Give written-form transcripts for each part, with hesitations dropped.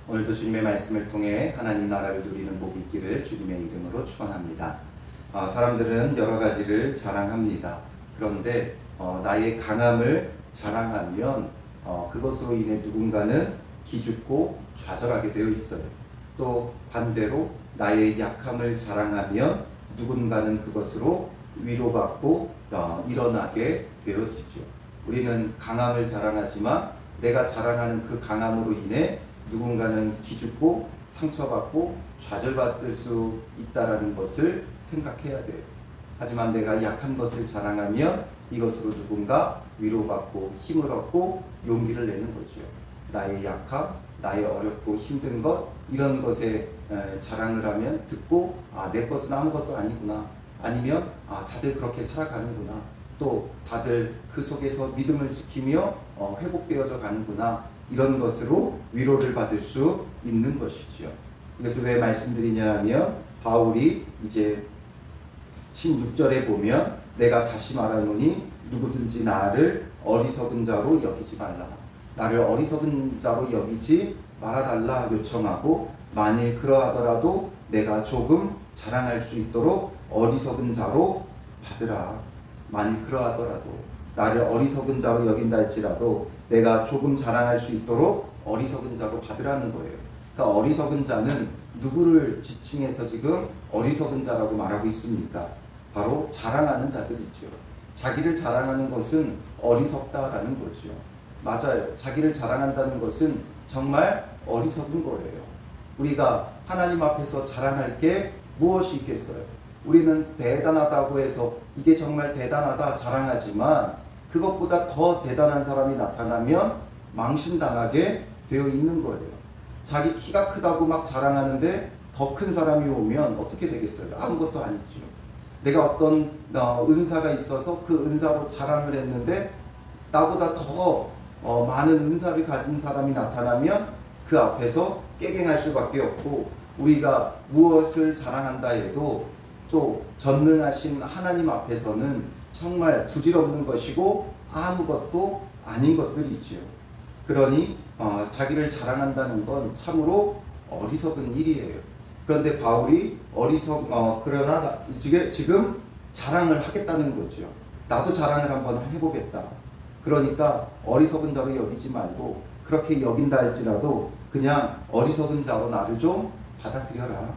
오늘도 주님의 말씀을 통해 하나님 나라를 누리는 복이 있기를 주님의 이름으로 축원합니다. 사람들은 여러 가지를 자랑합니다. 그런데 나의 강함을 자랑하면 그것으로 인해 누군가는 기죽고 좌절하게 되어 있어요. 또 반대로 나의 약함을 자랑하면 누군가는 그것으로 위로받고 일어나게 되어지죠. 우리는 강함을 자랑하지만 내가 자랑하는 그 강함으로 인해 누군가는 기죽고 상처받고 좌절받을 수 있다는 것을 생각해야 돼요. 하지만 내가 약한 것을 자랑하면 이것으로 누군가 위로받고 힘을 얻고 용기를 내는 거죠. 나의 약함, 나의 어렵고 힘든 것, 이런 것에 자랑을 하면 듣고 내 것은 아무것도 아니구나, 아니면 다들 그렇게 살아가는구나, 또 다들 그 속에서 믿음을 지키며 회복되어져 가는구나, 이런 것으로 위로를 받을 수 있는 것이죠. 이것을 왜 말씀드리냐 하면 바울이 이제 16절에 보면 내가 다시 말하노니 누구든지 나를 어리석은 자로 여기지 말라, 나를 어리석은 자로 여기지 말아달라 요청하고, 만일 그러하더라도 내가 조금 자랑할 수 있도록 어리석은 자로 받으라. 만일 그러하더라도 나를 어리석은 자로 여긴다 할지라도 내가 조금 자랑할 수 있도록 어리석은 자로 받으라는 거예요. 그러니까 어리석은 자는 누구를 지칭해서 지금 어리석은 자라고 말하고 있습니까? 바로 자랑하는 자들이죠. 자기를 자랑하는 것은 어리석다라는 거죠. 맞아요. 자기를 자랑한다는 것은 정말 어리석은 거예요. 우리가 하나님 앞에서 자랑할 게 무엇이 있겠어요? 우리는 대단하다고 해서 이게 정말 대단하다 자랑하지만 그것보다 더 대단한 사람이 나타나면 망신당하게 되어 있는 거예요. 자기 키가 크다고 막 자랑하는데 더 큰 사람이 오면 어떻게 되겠어요? 아무것도 아니죠. 내가 어떤 은사가 있어서 그 은사로 자랑을 했는데 나보다 더 많은 은사를 가진 사람이 나타나면 그 앞에서 깨갱할 수밖에 없고, 우리가 무엇을 자랑한다 해도 또 전능하신 하나님 앞에서는 정말 부질없는 것이고 아무것도 아닌 것들이지요. 그러니 자기를 자랑한다는 건 참으로 어리석은 일이에요. 그런데 바울이 그러나 지금 자랑을 하겠다는 거죠. 나도 자랑을 한번 해보겠다. 그러니까 어리석은 자로 여기지 말고, 그렇게 여긴다 할지라도 그냥 어리석은 자로 나를 좀 받아들여라.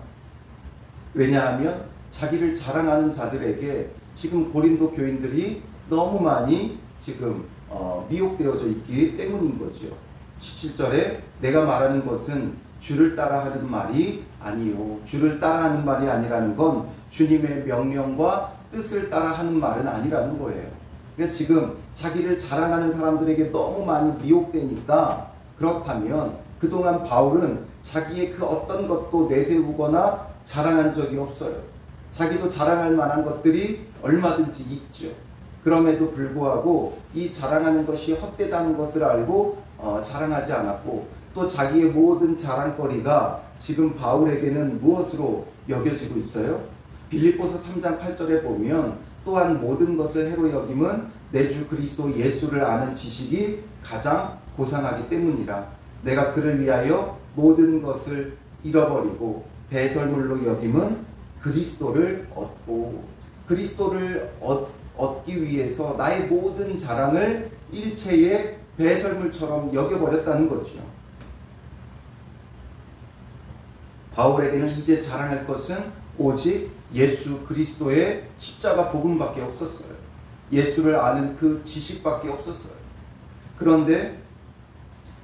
왜냐하면 자기를 자랑하는 자들에게 지금 고린도 교인들이 너무 많이 지금 미혹되어져 있기 때문인 거죠. 17절에 내가 말하는 것은 주를 따라하는 말이 아니요, 주를 따라하는 말이 아니라는 건 주님의 명령과 뜻을 따라하는 말은 아니라는 거예요. 그러니까 지금 자기를 자랑하는 사람들에게 너무 많이 미혹되니까, 그렇다면 그동안 바울은 자기의 그 어떤 것도 내세우거나 자랑한 적이 없어요. 자기도 자랑할 만한 것들이 얼마든지 있죠. 그럼에도 불구하고 이 자랑하는 것이 헛되다는 것을 알고 자랑하지 않았고, 또 자기의 모든 자랑거리가 지금 바울에게는 무엇으로 여겨지고 있어요? 빌립보서 3장 8절에 보면 또한 모든 것을 해로 여김은 내 주 그리스도 예수를 아는 지식이 가장 고상하기 때문이라. 내가 그를 위하여 모든 것을 잃어버리고 배설물로 여김은 그리스도를 얻고, 그리스도를 얻기 위해서 나의 모든 자랑을 일체의 배설물처럼 여겨버렸다는 거죠. 바울에게는 이제 자랑할 것은 오직 예수 그리스도의 십자가 복음밖에 없었어요. 예수를 아는 그 지식밖에 없었어요. 그런데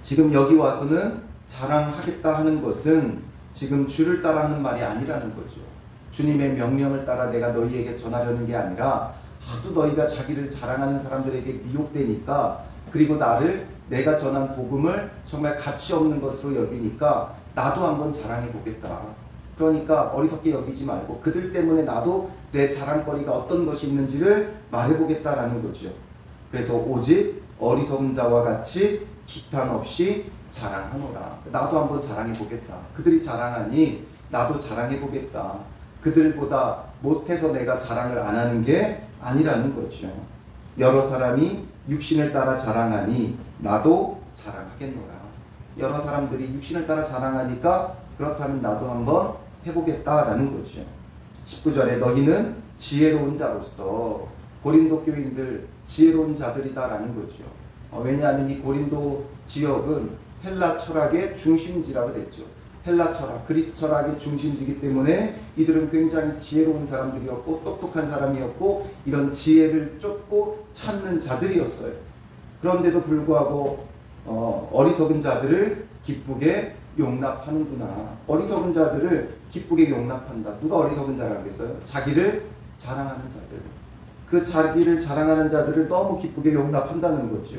지금 여기 와서는 자랑하겠다 하는 것은 지금 주를 따라하는 말이 아니라는 거죠. 주님의 명령을 따라 내가 너희에게 전하려는 게 아니라, 하도 너희가 자기를 자랑하는 사람들에게 미혹되니까, 그리고 내가 전한 복음을 정말 가치 없는 것으로 여기니까 나도 한번 자랑해 보겠다. 그러니까 어리석게 여기지 말고 그들 때문에 나도 내 자랑거리가 어떤 것이 있는지를 말해보겠다라는 거죠. 그래서 오직 어리석은 자와 같이 기탄 없이 자랑하노라. 나도 한번 자랑해 보겠다. 그들이 자랑하니 나도 자랑해 보겠다. 그들보다 못해서 내가 자랑을 안 하는 게 아니라는 거죠. 여러 사람이 육신을 따라 자랑하니 나도 자랑하겠노라. 여러 사람들이 육신을 따라 자랑하니까 그렇다면 나도 한번 해보겠다라는 거죠. 19절에 너희는 지혜로운 자로서, 고린도 교인들 지혜로운 자들이다라는 거죠. 왜냐하면 이 고린도 지역은 헬라 철학의 중심지라고 그랬죠. 헬라 철학, 그리스 철학의 중심지이기 때문에 이들은 굉장히 지혜로운 사람들이었고 똑똑한 사람이었고 이런 지혜를 쫓고 찾는 자들이었어요. 그런데도 불구하고 어리석은 자들을 기쁘게 용납하는구나. 어리석은 자들을 기쁘게 용납한다. 누가 어리석은 자라고 그랬어요? 자기를 자랑하는 자들. 그 자기를 자랑하는 자들을 너무 기쁘게 용납한다는 거죠.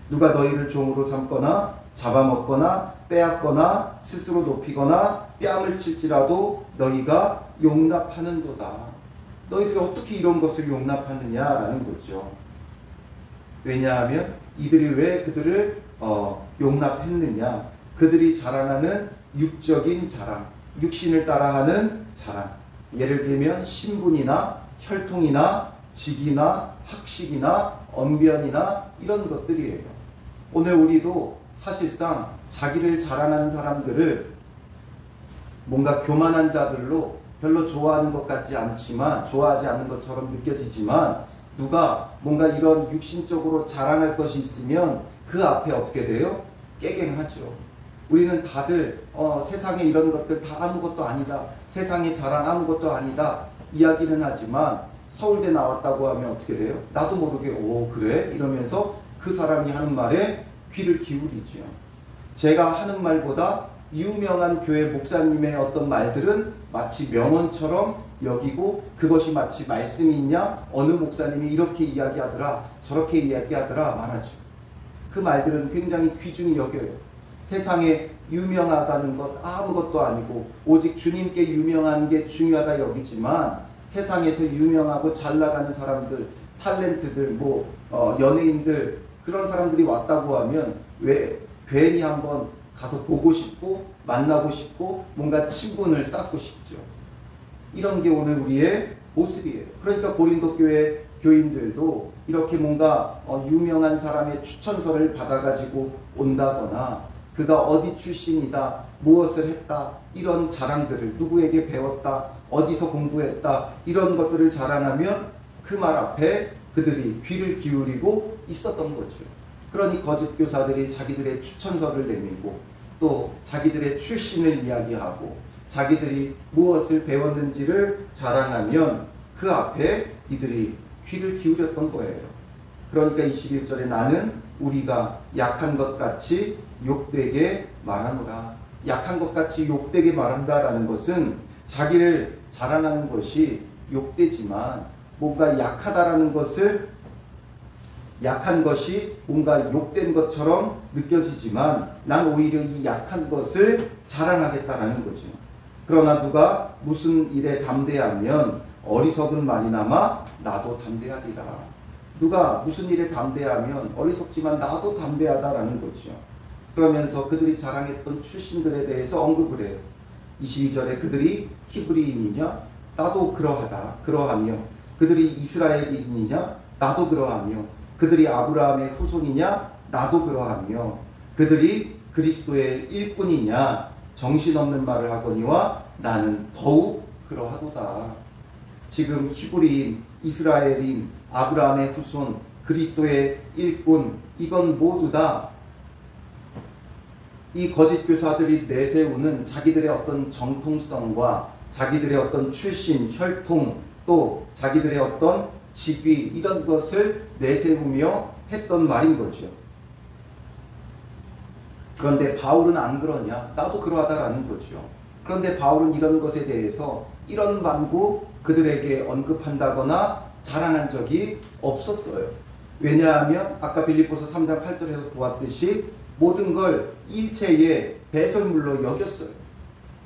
누가 너희를 종으로 삼거나 잡아먹거나 빼앗거나 스스로 높이거나 뺨을 칠지라도 너희가 용납하는도다. 너희들이 어떻게 이런 것을 용납하느냐라는 거죠. 왜냐하면 이들이 왜 그들을 용납했느냐. 그들이 자랑하는 육적인 자랑, 육신을 따라하는 자랑. 예를 들면 신분이나 혈통이나 직이나 학식이나 언변이나 이런 것들이에요. 오늘 우리도 사실상 자기를 자랑하는 사람들을 뭔가 교만한 자들로 별로 좋아하는 것 같지 않지만, 좋아하지 않는 것처럼 느껴지지만, 누가 뭔가 이런 육신적으로 자랑할 것이 있으면 그 앞에 어떻게 돼요? 깨갱하죠. 우리는 다들 세상에 이런 것들 다 아무것도 아니다, 세상에 자랑 아무것도 아니다 이야기는 하지만 서울대 나왔다고 하면 어떻게 돼요? 나도 모르게 오 그래? 이러면서 그 사람이 하는 말에 귀를 기울이죠. 제가 하는 말보다 유명한 교회 목사님의 어떤 말들은 마치 명언처럼 여기고 그것이 마치 말씀이 있냐? 어느 목사님이 이렇게 이야기하더라, 저렇게 이야기하더라 말하죠. 그 말들은 굉장히 귀중히 여겨요. 세상에 유명하다는 것 아무것도 아니고 오직 주님께 유명한 게 중요하다 여기지만, 세상에서 유명하고 잘 나가는 사람들, 탤런트들, 연예인들, 그런 사람들이 왔다고 하면 왜 괜히 한번 가서 보고 싶고 만나고 싶고 뭔가 친분을 쌓고 싶죠. 이런 게 오늘 우리의 모습이에요. 그러니까 고린도 교회 교인들도 이렇게 뭔가 유명한 사람의 추천서를 받아가지고 온다거나 그가 어디 출신이다, 무엇을 했다, 이런 자랑들을, 누구에게 배웠다, 어디서 공부했다, 이런 것들을 자랑하면 그 말 앞에 그들이 귀를 기울이고 있었던 거죠. 그러니 거짓 교사들이 자기들의 추천서를 내밀고 또 자기들의 출신을 이야기하고 자기들이 무엇을 배웠는지를 자랑하면 그 앞에 이들이 귀를 기울였던 거예요. 그러니까 21절에 나는 우리가 약한 것 같이 욕되게 말하노라. 약한 것 같이 욕되게 말한다라는 것은 자기를 자랑하는 것이 욕되지만 뭔가 약하다라는 것을, 약한 것이 뭔가 욕된 것처럼 느껴지지만 난 오히려 이 약한 것을 자랑하겠다라는 거죠. 그러나 누가 무슨 일에 담대하면 어리석은 말이나마 나도 담대하리라. 누가 무슨 일에 담대하면 어리석지만 나도 담대하다라는 거죠. 그러면서 그들이 자랑했던 출신들에 대해서 언급을 해요. 22절에 그들이 히브리인이냐? 나도 그러하며 그들이 이스라엘인이냐? 나도 그러하며 그들이 아브라함의 후손이냐? 나도 그러하며 그들이 그리스도의 일꾼이냐? 정신없는 말을 하거니와 나는 더욱 그러하도다. 지금 히브리인, 이스라엘인, 아브라함의 후손, 그리스도의 일꾼, 이건 모두 다 이 거짓 교사들이 내세우는 자기들의 어떤 정통성과 자기들의 어떤 출신, 혈통, 또 자기들의 어떤 직위, 이런 것을 내세우며 했던 말인 거죠. 그런데 바울은 안 그러냐? 나도 그러하다라는 거죠. 그런데 바울은 이런 것에 대해서 이런 반구 그들에게 언급한다거나 자랑한 적이 없었어요. 왜냐하면 아까 빌립보서 3장 8절에서 보았듯이 모든 걸 일체의 배설물로 여겼어요.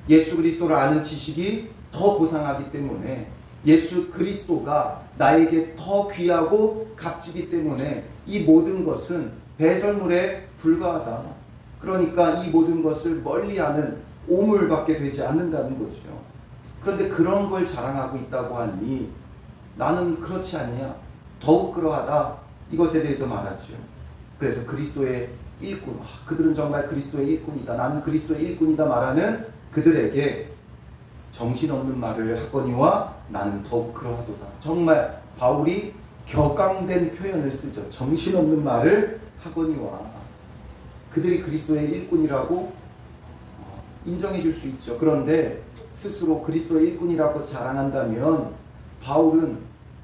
예수 그리스도를 아는 지식이 더 고상하기 때문에, 예수 그리스도가 나에게 더 귀하고 값지기 때문에 이 모든 것은 배설물에 불과하다. 그러니까 이 모든 것을 멀리하는 오물밖에 되지 않는다는 거죠. 그런데 그런 걸 자랑하고 있다고 하니 나는 그렇지 않냐? 더욱 그러하다. 이것에 대해서 말하죠. 그래서 그리스도의 일꾼, 그들은 정말 그리스도의 일꾼이다, 나는 그리스도의 일꾼이다 말하는 그들에게 정신없는 말을 하거니와 나는 더욱 그러하도다. 정말 바울이 격앙된 표현을 쓰죠. 정신없는 말을 하거니와. 그들이 그리스도의 일꾼이라고 인정해 줄 수 있죠. 그런데 스스로 그리스도의 일꾼이라고 자랑한다면 바울은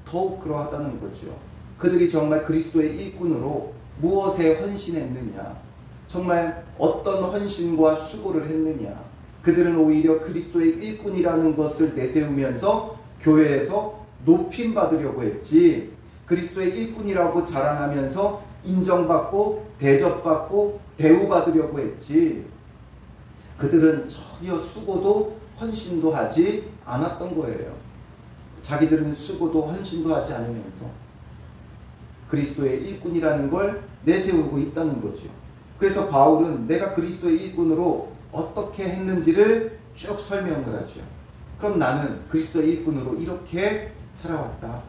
더욱 그러하다는 거죠. 그들이 정말 그리스도의 일꾼으로 무엇에 헌신했느냐, 정말 어떤 헌신과 수고를 했느냐. 그들은 오히려 그리스도의 일꾼이라는 것을 내세우면서 교회에서 높임 받으려고 했지, 그리스도의 일꾼이라고 자랑하면서 인정받고 대접받고 대우받으려고 했지, 그들은 전혀 수고도 헌신도 하지 않았던 거예요. 자기들은 수고도 헌신도 하지 않으면서 그리스도의 일꾼이라는 걸 내세우고 있다는 거죠. 그래서 바울은 내가 그리스도의 일꾼으로 어떻게 했는지를 쭉 설명을 하죠. 그럼 나는 그리스도의 일꾼으로 이렇게 살아왔다.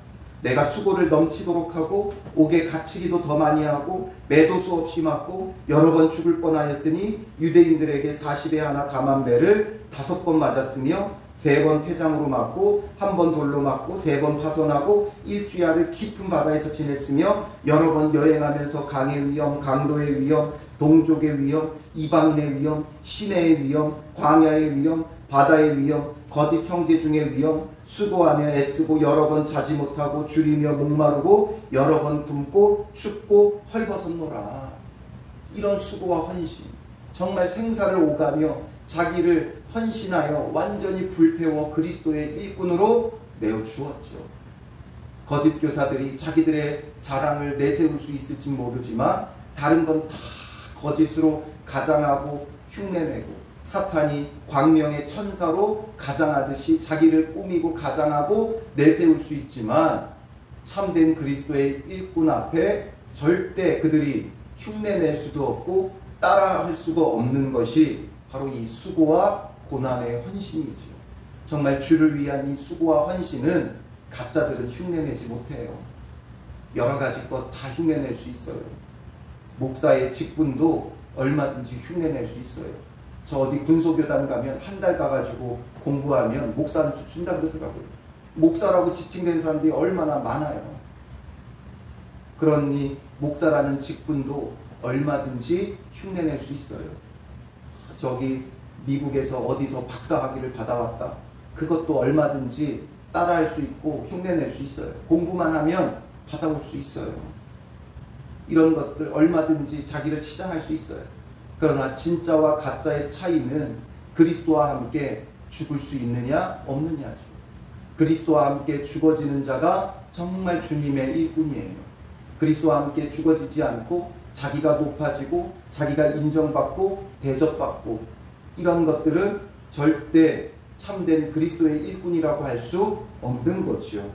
내가 수고를 넘치도록 하고 옥에 갇히기도 더 많이 하고 매도 수없이 맞고 여러 번 죽을 뻔하였으니 유대인들에게 40에 하나 감한배를 5번 맞았으며 3번 태장으로 맞고 1번 돌로 맞고 3번 파손하고 일주야를 깊은 바다에서 지냈으며 여러 번 여행하면서 강의 위험, 강도의 위험, 동족의 위험, 이방인의 위험, 시내의 위험, 광야의 위험, 바다의 위험, 거짓 형제 중의 위험, 수고하며 애쓰고 여러 번 자지 못하고 줄이며 목마르고 여러 번 굶고 춥고 헐벗었노라. 이런 수고와 헌신, 정말 생사를 오가며 자기를 헌신하여 완전히 불태워 그리스도의 일꾼으로 내어주었죠. 거짓 교사들이 자기들의 자랑을 내세울 수 있을지 모르지만 다른 건 다 거짓으로 가장하고 흉내내고 사탄이 광명의 천사로 가장하듯이 자기를 꾸미고 가장하고 내세울 수 있지만 참된 그리스도의 일꾼 앞에 절대 그들이 흉내낼 수도 없고 따라할 수도 없는 것이 바로 이 수고와 고난의 헌신이죠. 정말 주를 위한 이 수고와 헌신은 가짜들은 흉내내지 못해요. 여러 가지 것 다 흉내낼 수 있어요. 목사의 직분도 얼마든지 흉내낼 수 있어요. 저 어디 군소교단 가면 한 달 가가지고 공부하면 목사는 준다 그러더라고요. 목사라고 지칭되는 사람들이 얼마나 많아요. 그러니 목사라는 직분도 얼마든지 흉내낼 수 있어요. 저기 미국에서 어디서 박사학위를 받아왔다. 그것도 얼마든지 따라할 수 있고 흉내낼 수 있어요. 공부만 하면 받아올 수 있어요. 이런 것들 얼마든지 자기를 치장할 수 있어요. 그러나 진짜와 가짜의 차이는 그리스도와 함께 죽을 수 있느냐 없느냐죠. 그리스도와 함께 죽어지는 자가 정말 주님의 일꾼이에요. 그리스도와 함께 죽어지지 않고 자기가 높아지고 자기가 인정받고 대접받고 이런 것들은 절대 참된 그리스도의 일꾼이라고 할 수 없는 거죠.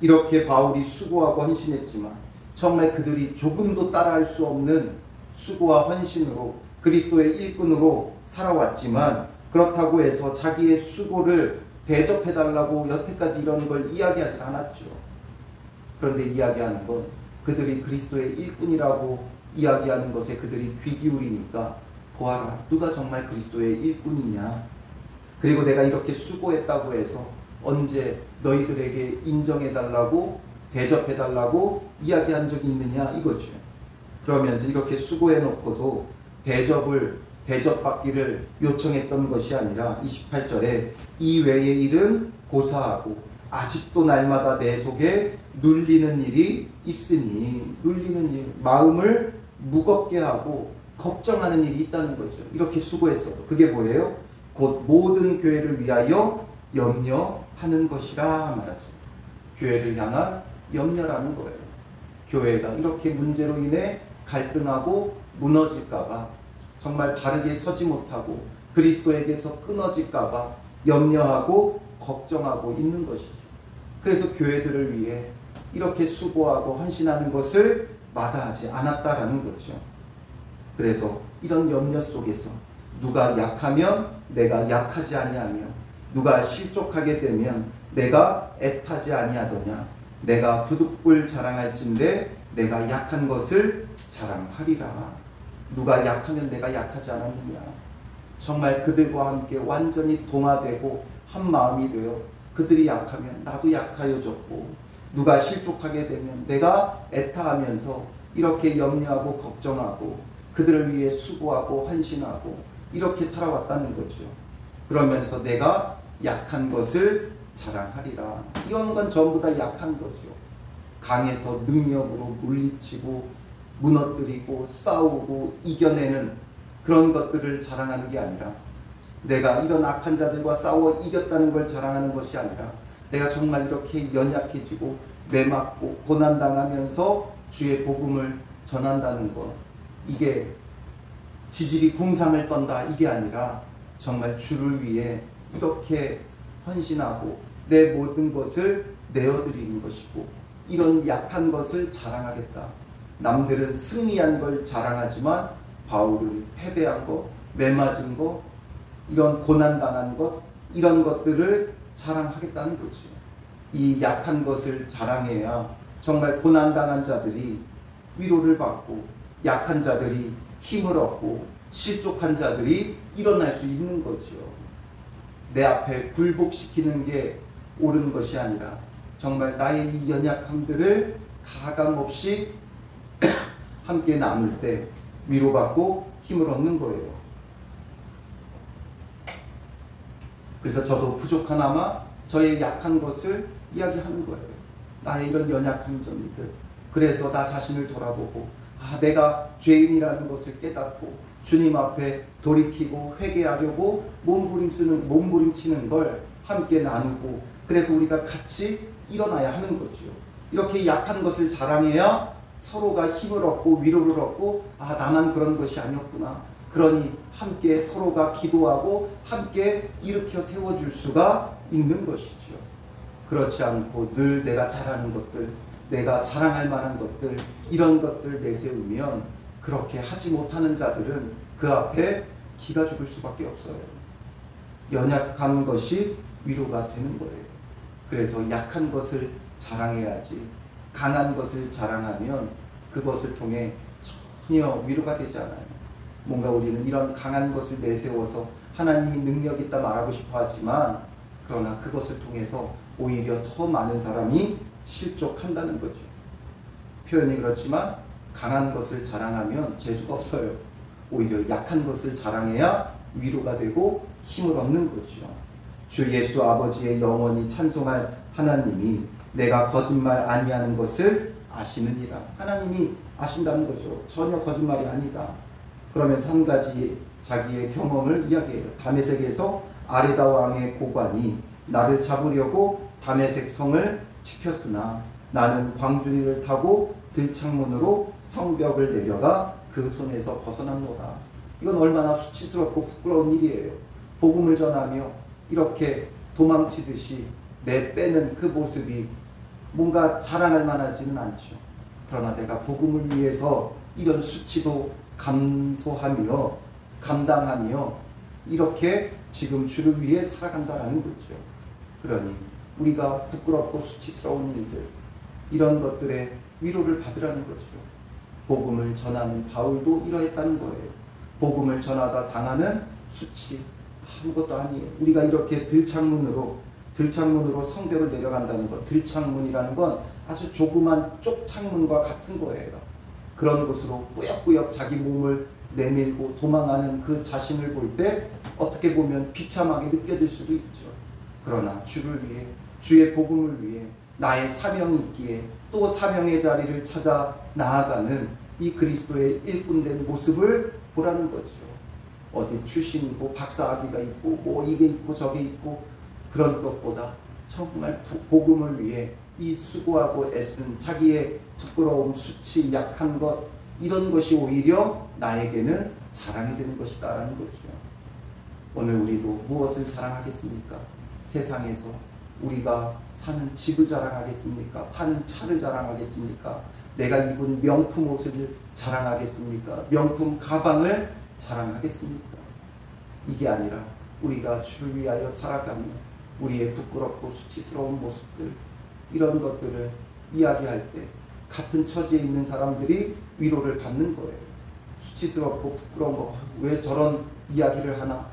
이렇게 바울이 수고하고 헌신했지만 정말 그들이 조금도 따라할 수 없는 수고와 헌신으로 그리스도의 일꾼으로 살아왔지만 그렇다고 해서 자기의 수고를 대접해달라고 여태까지 이런 걸 이야기하지 않았죠. 그런데 이야기하는 건 그들이 그리스도의 일꾼이라고 이야기하는 것에 그들이 귀 기울이니까 보아라, 누가 정말 그리스도의 일꾼이냐. 그리고 내가 이렇게 수고했다고 해서 언제 너희들에게 인정해달라고 대접해달라고 이야기한 적이 있느냐 이거죠. 그러면서 이렇게 수고해놓고도 대접받기를 요청했던 것이 아니라 28절에 이 외의 일은 고사하고 아직도 날마다 내 속에 눌리는 일이 있으니, 눌리는 일, 마음을 무겁게 하고 걱정하는 일이 있다는 거죠. 이렇게 수고했어도 그게 뭐예요? 곧 모든 교회를 위하여 염려하는 것이라 말하죠. 교회를 향한 염려라는 거예요. 교회가 이렇게 문제로 인해 갈등하고 무너질까봐, 정말 바르게 서지 못하고 그리스도에게서 끊어질까봐 염려하고 걱정하고 있는 것이죠. 그래서 교회들을 위해 이렇게 수고하고 헌신하는 것을 마다하지 않았다라는 거죠. 그래서 이런 염려 속에서 누가 약하면 내가 약하지 아니하며 누가 실족하게 되면 내가 애타지 아니하더냐. 내가 부득불 자랑할진대 내가 약한 것을 자랑하리라. 누가 약하면 내가 약하지 않았느냐. 정말 그들과 함께 완전히 동화되고 한 마음이 되어 그들이 약하면 나도 약하여졌고, 누가 실족하게 되면 내가 애타하면서 이렇게 염려하고 걱정하고 그들을 위해 수고하고 헌신하고 이렇게 살아왔다는 거죠. 그러면서 내가 약한 것을 자랑하리라. 이런 건 전부 다 약한 거죠. 강해서 능력으로 물리치고 무너뜨리고 싸우고 이겨내는 그런 것들을 자랑하는 게 아니라, 내가 이런 악한 자들과 싸워 이겼다는 걸 자랑하는 것이 아니라, 내가 정말 이렇게 연약해지고 매맞고 고난당하면서 주의 복음을 전한다는 것, 이게 지질이 궁상을 떤다 이게 아니라 정말 주를 위해 이렇게 헌신하고 내 모든 것을 내어드리는 것이고, 이런 약한 것을 자랑하겠다. 남들은 승리한 걸 자랑하지만 바울은 패배한 것, 매맞은 것, 이런 고난당한 것, 이런 것들을 자랑하겠다는 거죠. 이 약한 것을 자랑해야 정말 고난당한 자들이 위로를 받고, 약한 자들이 힘을 얻고, 실족한 자들이 일어날 수 있는 거죠. 내 앞에 굴복시키는 게 옳은 것이 아니라 정말 나의 이 연약함들을 가감없이 함께 나눌 때 위로받고 힘을 얻는 거예요. 그래서 저도 부족하나마 저의 약한 것을 이야기하는 거예요. 나의 이런 연약한 점들. 그래서 나 자신을 돌아보고, 내가 죄인이라는 것을 깨닫고 주님 앞에 돌이키고 회개하려고 몸부림치는 걸 함께 나누고, 그래서 우리가 같이 일어나야 하는 거죠. 이렇게 약한 것을 자랑해야 서로가 힘을 얻고 위로를 얻고, 나만 그런 것이 아니었구나. 그러니 함께 서로가 기도하고 함께 일으켜 세워줄 수가 있는 것이죠. 그렇지 않고 늘 내가 잘하는 것들, 내가 자랑할 만한 것들, 이런 것들 내세우면 그렇게 하지 못하는 자들은 그 앞에 기가 죽을 수밖에 없어요. 연약한 것이 위로가 되는 거예요. 그래서 약한 것을 자랑해야지, 강한 것을 자랑하면 그것을 통해 전혀 위로가 되지 않아요. 뭔가 우리는 이런 강한 것을 내세워서 하나님이 능력 있다 말하고 싶어 하지만, 그러나 그것을 통해서 오히려 더 많은 사람이 실족한다는 거죠. 표현이 그렇지만 강한 것을 자랑하면 재수가 없어요. 오히려 약한 것을 자랑해야 위로가 되고 힘을 얻는 거죠. 주 예수 아버지의 영원히 찬송할 하나님이 내가 거짓말 아니하는 것을 아시느니라. 하나님이 아신다는 거죠. 전혀 거짓말이 아니다. 그러면서 한 가지 자기의 경험을 이야기해요. 다메섹에서 아레다 왕의 고관이 나를 잡으려고 다메섹 성을 지켰으나 나는 광주리를 타고 들창문으로 성벽을 내려가 그 손에서 벗어났노라. 이건 얼마나 수치스럽고 부끄러운 일이에요. 복음을 전하며 이렇게 도망치듯이 내빼는 그 모습이 뭔가 자랑할 만하지는 않죠. 그러나 내가 복음을 위해서 이런 수치도 감소하며 감당하며 이렇게 지금 주를 위해 살아간다라는 거죠. 그러니 우리가 부끄럽고 수치스러운 일들, 이런 것들에 위로를 받으라는 거죠. 복음을 전하는 바울도 이러했다는 거예요. 복음을 전하다 당하는 수치 아무것도 아니에요. 우리가 이렇게 들창문으로 성벽을 내려간다는 것, 들창문이라는 건 아주 조그만 쪽창문과 같은 거예요. 그런 곳으로 꾸역꾸역 자기 몸을 내밀고 도망하는 그 자신을 볼 때 어떻게 보면 비참하게 느껴질 수도 있죠. 그러나 주를 위해, 주의 복음을 위해 나의 사명이 있기에 또 사명의 자리를 찾아 나아가는 이 그리스도의 일꾼된 모습을 보라는 거죠. 어디 출신이고 박사학위가 있고 뭐 이게 있고 저게 있고 그런 것보다 정말 복음을 위해 이 수고하고 애쓴 자기의 부끄러움, 수치, 약한 것, 이런 것이 오히려 나에게는 자랑이 되는 것이다라는 거죠. 오늘 우리도 무엇을 자랑하겠습니까? 세상에서 우리가 사는 집을 자랑하겠습니까? 타는 차를 자랑하겠습니까? 내가 입은 명품 옷을 자랑하겠습니까? 명품 가방을 자랑하겠습니까? 이게 아니라 우리가 주를 위하여 살아가며 우리의 부끄럽고 수치스러운 모습들, 이런 것들을 이야기할 때 같은 처지에 있는 사람들이 위로를 받는 거예요. 수치스럽고 부끄러운 거, 왜 저런 이야기를 하나,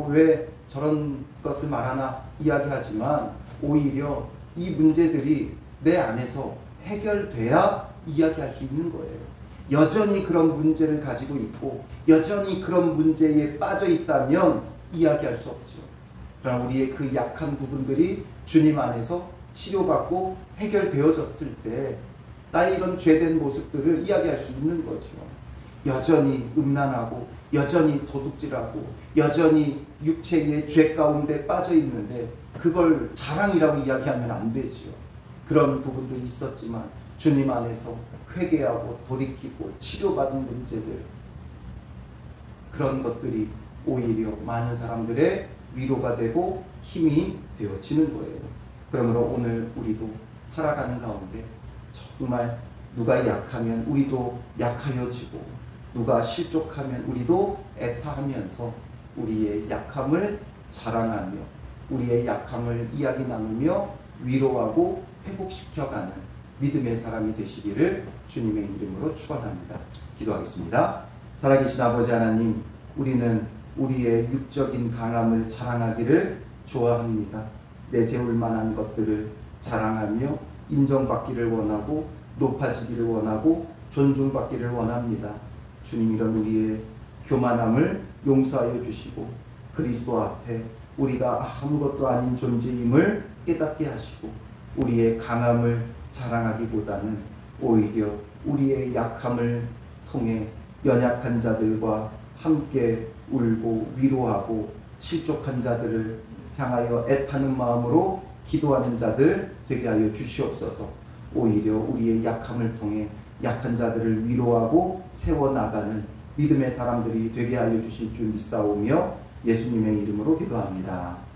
왜 저런 것을 말하나 이야기하지만 오히려 이 문제들이 내 안에서 해결돼야 이야기할 수 있는 거예요. 여전히 그런 문제를 가지고 있고 여전히 그런 문제에 빠져 있다면 이야기할 수 없죠. 그러나 우리의 그 약한 부분들이 주님 안에서 치료받고 해결되어졌을 때 나의 이런 죄된 모습들을 이야기할 수 있는 거죠. 여전히 음란하고 여전히 도둑질하고 여전히 육체의 죄 가운데 빠져 있는데 그걸 자랑이라고 이야기하면 안 되지요. 그런 부분도 있었지만 주님 안에서 회개하고 돌이키고 치료받은 문제들, 그런 것들이 오히려 많은 사람들의 위로가 되고 힘이 되어지는 거예요. 그러므로 오늘 우리도 살아가는 가운데 정말 누가 약하면 우리도 약하여지고 누가 실족하면 우리도 애타하면서 우리의 약함을 자랑하며 우리의 약함을 이야기 나누며 위로하고 회복시켜가는 믿음의 사람이 되시기를 주님의 이름으로 축원합니다. 기도하겠습니다. 살아계신 아버지 하나님, 우리는 우리의 육적인 강함을 자랑하기를 좋아합니다. 내세울 만한 것들을 자랑하며 인정받기를 원하고 높아지기를 원하고 존중받기를 원합니다. 주님, 이런 우리의 교만함을 용서하여 주시고 그리스도 앞에 우리가 아무것도 아닌 존재임을 깨닫게 하시고 우리의 강함을 자랑하기보다는 오히려 우리의 약함을 통해 연약한 자들과 함께 울고 위로하고 실족한 자들을 향하여 애타는 마음으로 기도하는 자들 되게 하여 주시옵소서. 오히려 우리의 약함을 통해 약한 자들을 위로하고 세워나가는 믿음의 사람들이 되게 하여 주실 줄 믿사오며 예수님의 이름으로 기도합니다.